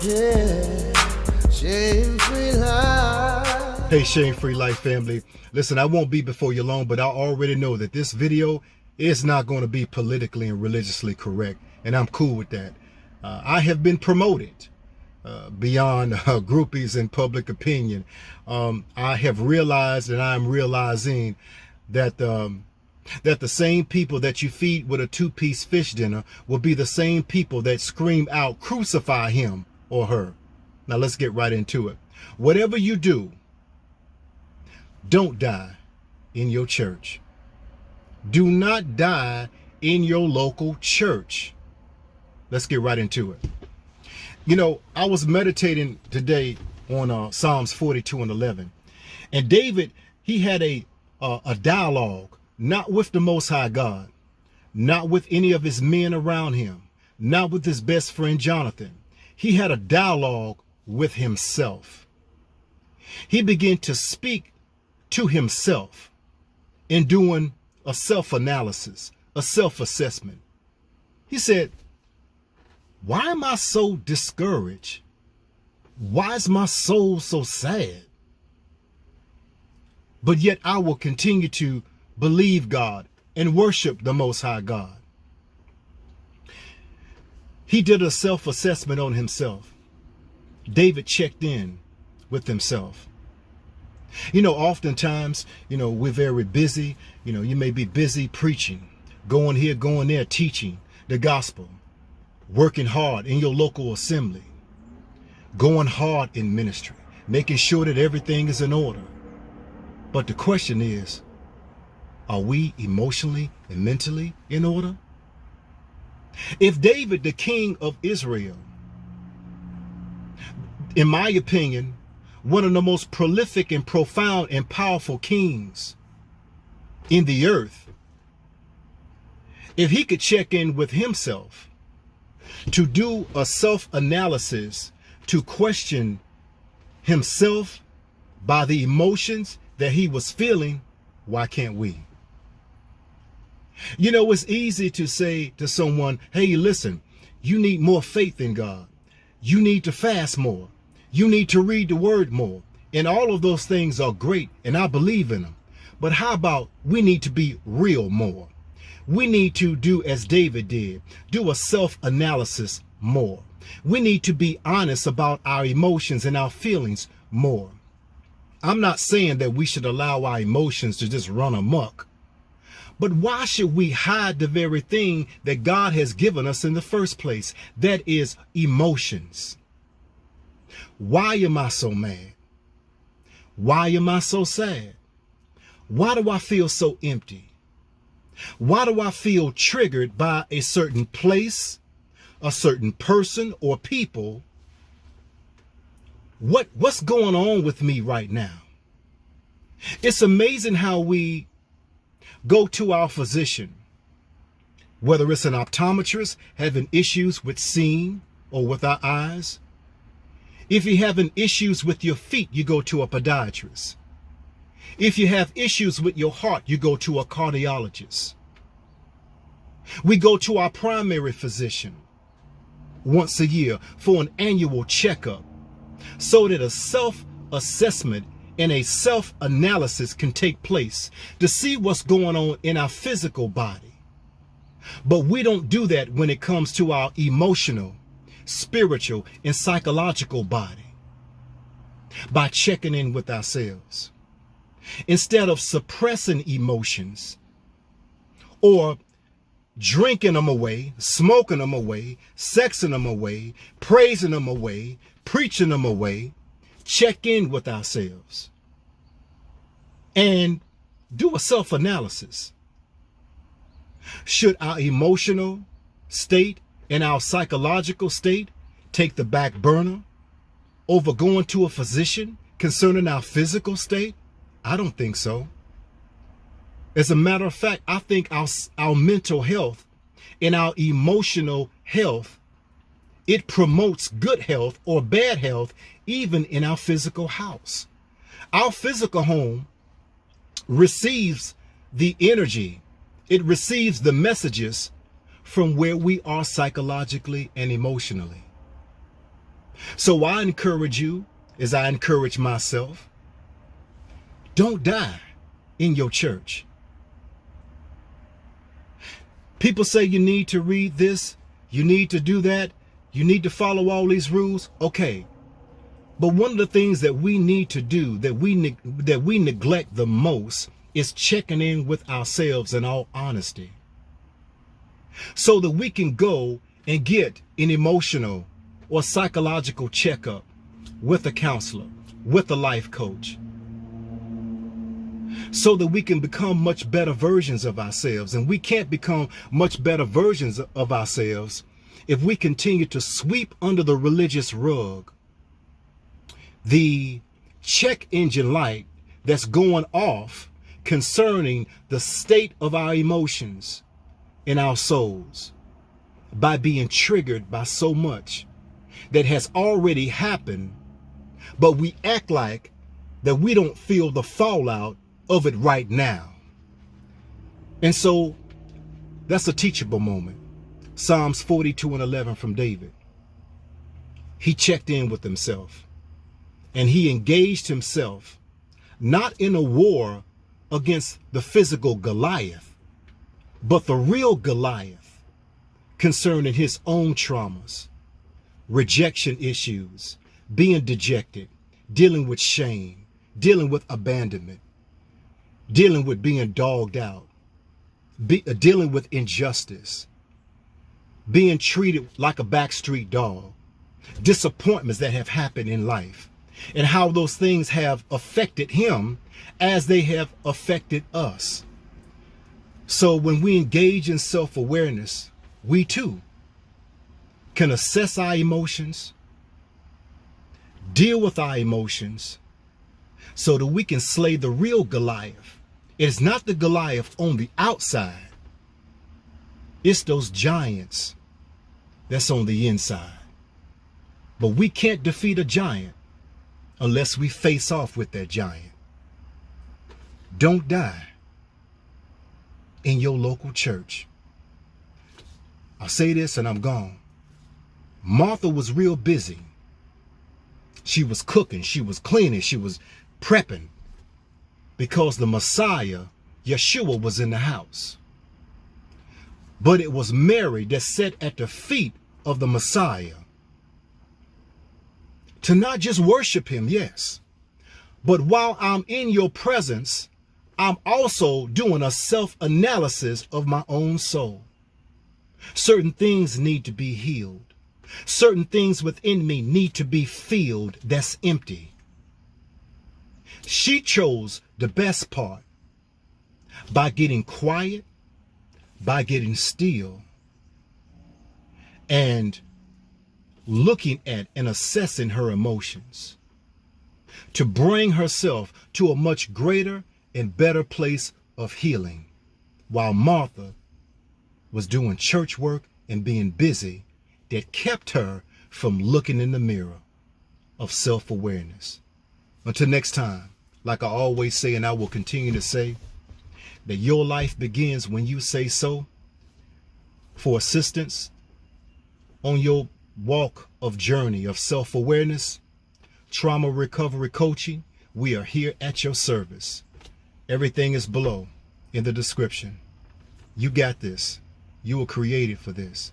Yeah, shame-free life. Hey, Shame-Free Life family. Listen, I won't be before you long, but I already know that this video is not going to be politically and religiously correct, and I'm cool with that. I have been promoted beyond groupies and public opinion. I have realized, and I'm realizing that that the same people that you feed with a two-piece fish dinner will be the same people that scream out, crucify him or her. Now let's get right into it. Whatever you do, don't die in your church. Do not die in your local church. Let's get right into it. You know, I was meditating today on Psalms 42:11, and David, he had a dialogue, not with the Most High God, not with any of his men around him, not with his best friend Jonathan. He had a dialogue with himself. He began to speak to himself in doing a self-analysis, a self-assessment. He said, why am I so discouraged? Why is my soul so sad? But yet I will continue to believe God and worship the Most High God. He did a self-assessment on himself. David checked in with himself. You know, oftentimes, we're very busy. You may be busy preaching, going here, going there, teaching the gospel, working hard in your local assembly, going hard in ministry, making sure that everything is in order. But the question is, are we emotionally and mentally in order? If David, the king of Israel, in my opinion, one of the most prolific and profound and powerful kings in the earth, if he could check in with himself to do a self-analysis, to question himself by the emotions that he was feeling, why can't we? You know, it's easy to say to someone, hey, listen, you need more faith in God. You need to fast more. You need to read the word more. And all of those things are great, and I believe in them. But how about we need to be real more? We need to do as David did, do a self-analysis more. We need to be honest about our emotions and our feelings more. I'm not saying that we should allow our emotions to just run amok. But why should we hide the very thing that God has given us in the first place? That is emotions. Why am I so mad? Why am I so sad? Why do I feel so empty? Why do I feel triggered by a certain place, a certain person or people? What's going on with me right now? It's amazing how we go to our physician, whether it's an optometrist having issues with seeing or with our eyes. If you're having issues with your feet, you go to a podiatrist. If you have issues with your heart, you go to a cardiologist. We go to our primary physician once a year for an annual checkup so that a self-assessment and a self-analysis can take place to see what's going on in our physical body. But we don't do that when it comes to our emotional, spiritual, and psychological body by checking in with ourselves. Instead of suppressing emotions or drinking them away, smoking them away, sexing them away, praising them away, preaching them away, check in with ourselves and do a self-analysis. Should our emotional state and our psychological state take the back burner over going to a physician concerning our physical state? I don't think so. As a matter of fact, I think our mental health and our emotional health, it promotes good health or bad health even in our physical house. Our physical home receives the energy, it receives the messages from where we are psychologically and emotionally. So I encourage you, as I encourage myself, don't die in your church. People say you need to read this, you need to do that, you need to follow all these rules. Okay. But one of the things that we need to do, that we neglect the most, is checking in with ourselves in all honesty, so that we can go and get an emotional or psychological checkup with a counselor, with a life coach, so that we can become much better versions of ourselves. And we can't become much better versions of ourselves if we continue to sweep under the religious rug the check engine light that's going off concerning the state of our emotions in our souls, by being triggered by so much that has already happened, but we act like that we don't feel the fallout of it right now. And so that's a teachable moment. Psalms 42:11 from David. He checked in with himself, and he engaged himself not in a war against the physical Goliath, but the real Goliath concerning his own traumas, rejection issues, being dejected, dealing with shame, dealing with abandonment, dealing with being dogged out, dealing with injustice, being treated like a backstreet dog, disappointments that have happened in life, and how those things have affected him as they have affected us. So when we engage in self-awareness, we too can assess our emotions, deal with our emotions, so that we can slay the real Goliath. It is not the Goliath on the outside. It's those giants that's on the inside. But we can't defeat a giant unless we face off with that giant. Don't die in your local church. I'll say this and I'm gone. Martha was real busy. She was cooking, she was cleaning, she was prepping, because the Messiah, Yeshua, was in the house. But it was Mary that sat at the feet of the Messiah to not just worship him, yes, but while I'm in your presence, I'm also doing a self-analysis of my own soul. Certain things need to be healed. Certain things within me need to be filled that's empty. She chose the best part by getting quiet, by getting still, and looking at and assessing her emotions to bring herself to a much greater and better place of healing, while Martha was doing church work and being busy that kept her from looking in the mirror of self-awareness. Until next time, like I always say, and I will continue to say, that your life begins when you say so. For assistance on your walk of journey of self-awareness, trauma recovery coaching, we are here at your service. Everything is below in the description. You got this. You were created for this.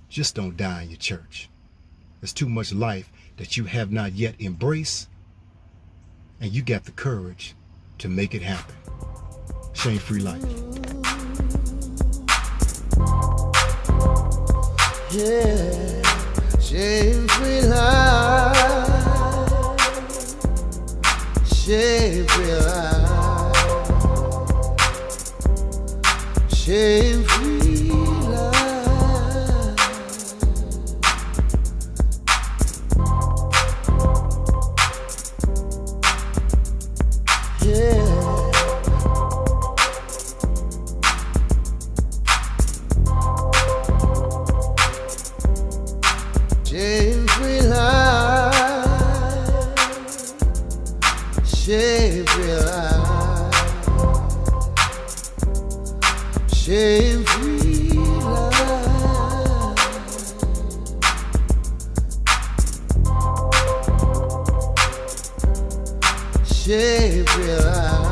Just don't die in your church. There's too much life that you have not yet embraced, and you got the courage to make it happen. Shame-free life. Yeah, shame-free life, shame-free life, shame-free life. Yeah. Shame-free life, shame-free life, shame-free life. chain free life.